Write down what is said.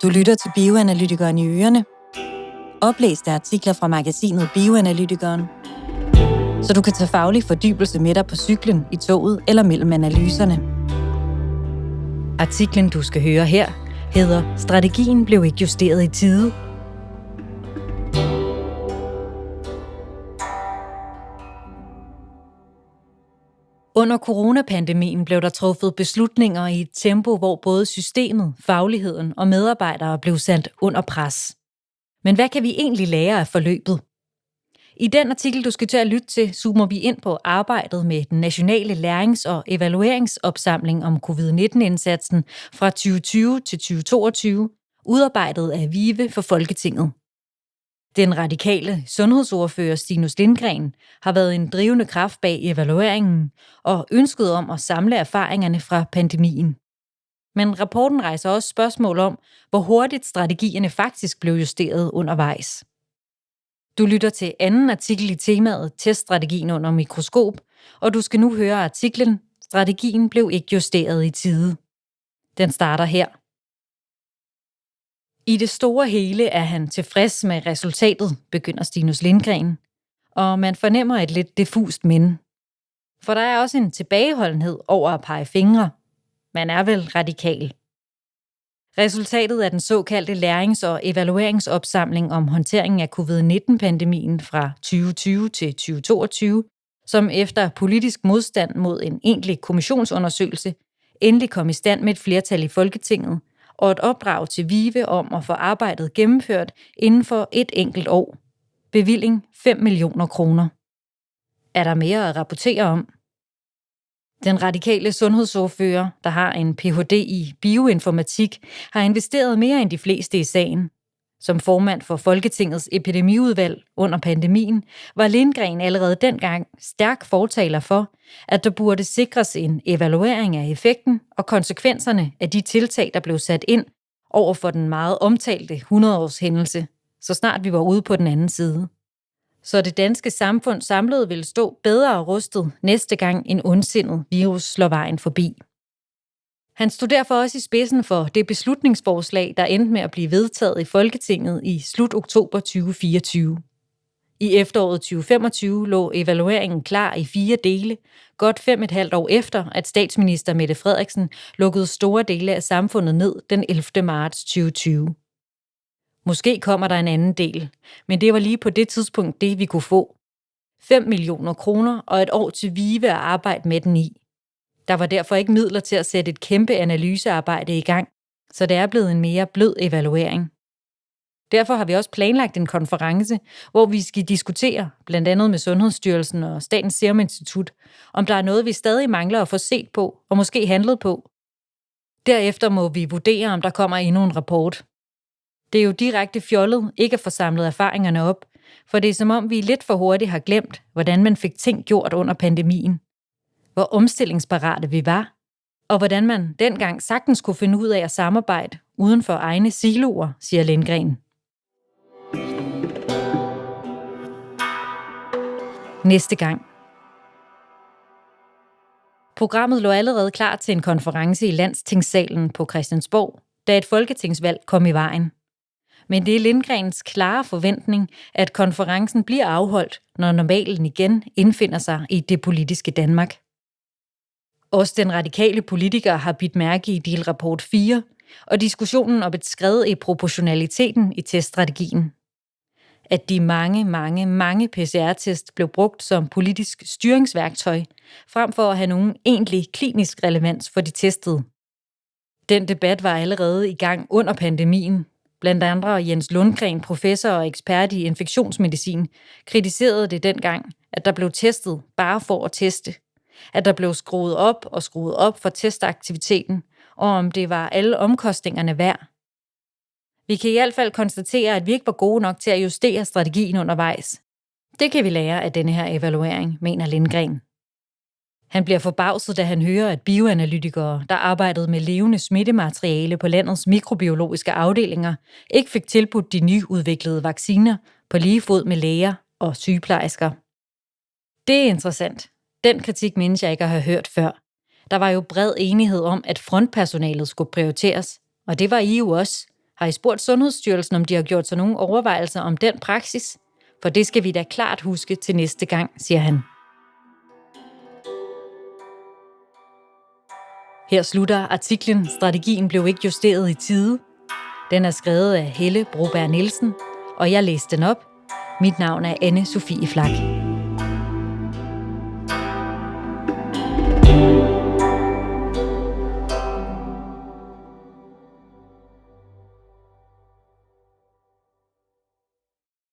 Du lytter til Bioanalytikeren i ørerne. Oplæste artikler fra magasinet Bioanalytikeren, så du kan tage faglig fordybelse med dig på cyklen, i toget eller mellem analyserne. Artiklen, du skal høre her, hedder "Strategien blev ikke justeret i tide". Under coronapandemien blev der truffet beslutninger i et tempo, hvor både systemet, fagligheden og medarbejdere blev sat under pres. Men hvad kan vi egentlig lære af forløbet? I den artikel, du skal til at lytte til, zoomer vi ind på arbejdet med den nationale lærings- og evalueringsopsamling om covid-19-indsatsen fra 2020 til 2022, udarbejdet af VIVE for Folketinget. Den radikale sundhedsordfører Stinus Lindgreen har været en drivende kraft bag evalueringen og ønsket om at samle erfaringerne fra pandemien. Men rapporten rejser også spørgsmål om, hvor hurtigt strategierne faktisk blev justeret undervejs. Du lytter til anden artikel i temaet Teststrategien under mikroskop, og du skal nu høre artiklen "Strategien blev ikke justeret i tide". Den starter her. I det store hele er han tilfreds med resultatet, begynder Stinus Lindgreen, og man fornemmer et lidt diffust men. For der er også en tilbageholdenhed over at pege fingre. Man er vel radikal. Resultatet af den såkaldte lærings- og evalueringsopsamling om håndteringen af covid-19-pandemien fra 2020 til 2022, som efter politisk modstand mod en egentlig kommissionsundersøgelse endelig kom i stand med et flertal i Folketinget, og et opdrag til VIVE om at få arbejdet gennemført inden for et enkelt år. Bevilling 5 millioner kroner. Er der mere at rapportere om? Den radikale sundhedsordfører, der har en Ph.D. i bioinformatik, har investeret mere end de fleste i sagen. Som formand for Folketingets epidemiudvalg under pandemien, var Lindgreen allerede dengang stærk fortaler for, at der burde sikres en evaluering af effekten og konsekvenserne af de tiltag, der blev sat ind over for den meget omtalte 100-års hændelse, så snart vi var ude på den anden side. Så det danske samfund samlet vil stå bedre rustet næste gang en ondsindet virus slår vejen forbi. Han stod derfor også i spidsen for det beslutningsforslag, der endte med at blive vedtaget i Folketinget i slut oktober 2024. I efteråret 2025 lå evalueringen klar i 4 dele, godt 5,5 år efter, at statsminister Mette Frederiksen lukkede store dele af samfundet ned den 11. marts 2020. Måske kommer der en anden del, men det var lige på det tidspunkt det, vi kunne få. 5 millioner kroner og et år til VIVE at arbejde med den i. Der var derfor ikke midler til at sætte et kæmpe analysearbejde i gang, så det er blevet en mere blød evaluering. Derfor har vi også planlagt en konference, hvor vi skal diskutere, blandt andet med Sundhedsstyrelsen og Statens Serum Institut, om der er noget, vi stadig mangler at få set på og måske handlet på. Derefter må vi vurdere, om der kommer endnu en rapport. Det er jo direkte fjollet ikke at få samlet erfaringerne op, for det er som om, vi lidt for hurtigt har glemt, hvordan man fik ting gjort under pandemien. Hvor omstillingsparate vi var, og hvordan man dengang sagtens kunne finde ud af at samarbejde uden for egne siloer, siger Lindgreen. Næste gang. Programmet lå allerede klar til en konference i Landstingssalen på Christiansborg, da et folketingsvalg kom i vejen. Men det er Lindgrens klare forventning, at konferencen bliver afholdt, når normalen igen indfinder sig i det politiske Danmark. Også den radikale politiker har bidt mærke i delrapport 4 og diskussionen om et skred i proportionaliteten i teststrategien. At de mange PCR-test blev brugt som politisk styringsværktøj, frem for at have nogen egentlig klinisk relevans for de testede. Den debat var allerede i gang under pandemien. Blandt andre Jens Lundgren, professor og ekspert i infektionsmedicin, kritiserede det dengang, at der blev testet bare for at teste. At der blev skruet op for testaktiviteten, og om det var alle omkostningerne værd. Vi kan i hvert fald konstatere, at vi ikke var gode nok til at justere strategien undervejs. Det kan vi lære af denne her evaluering, mener Lindgreen. Han bliver forbavset, da han hører, at bioanalytikere, der arbejdede med levende smittemateriale på landets mikrobiologiske afdelinger, ikke fik tilbudt de nyudviklede vacciner på lige fod med læger og sygeplejersker. Det er interessant. Den kritik mindes jeg ikke at have hørt før. Der var jo bred enighed om, at frontpersonalet skulle prioriteres, og det var I jo også, Har I spurgt Sundhedsstyrelsen, om de har gjort sig nogle overvejelser om den praksis? For det skal vi da klart huske til næste gang, siger han. Her slutter artiklen Strategien blev ikke justeret i tide. Den er skrevet af Helle Broberg Nielsen, og jeg læste den op. Mit navn er Anne Sofie Flak.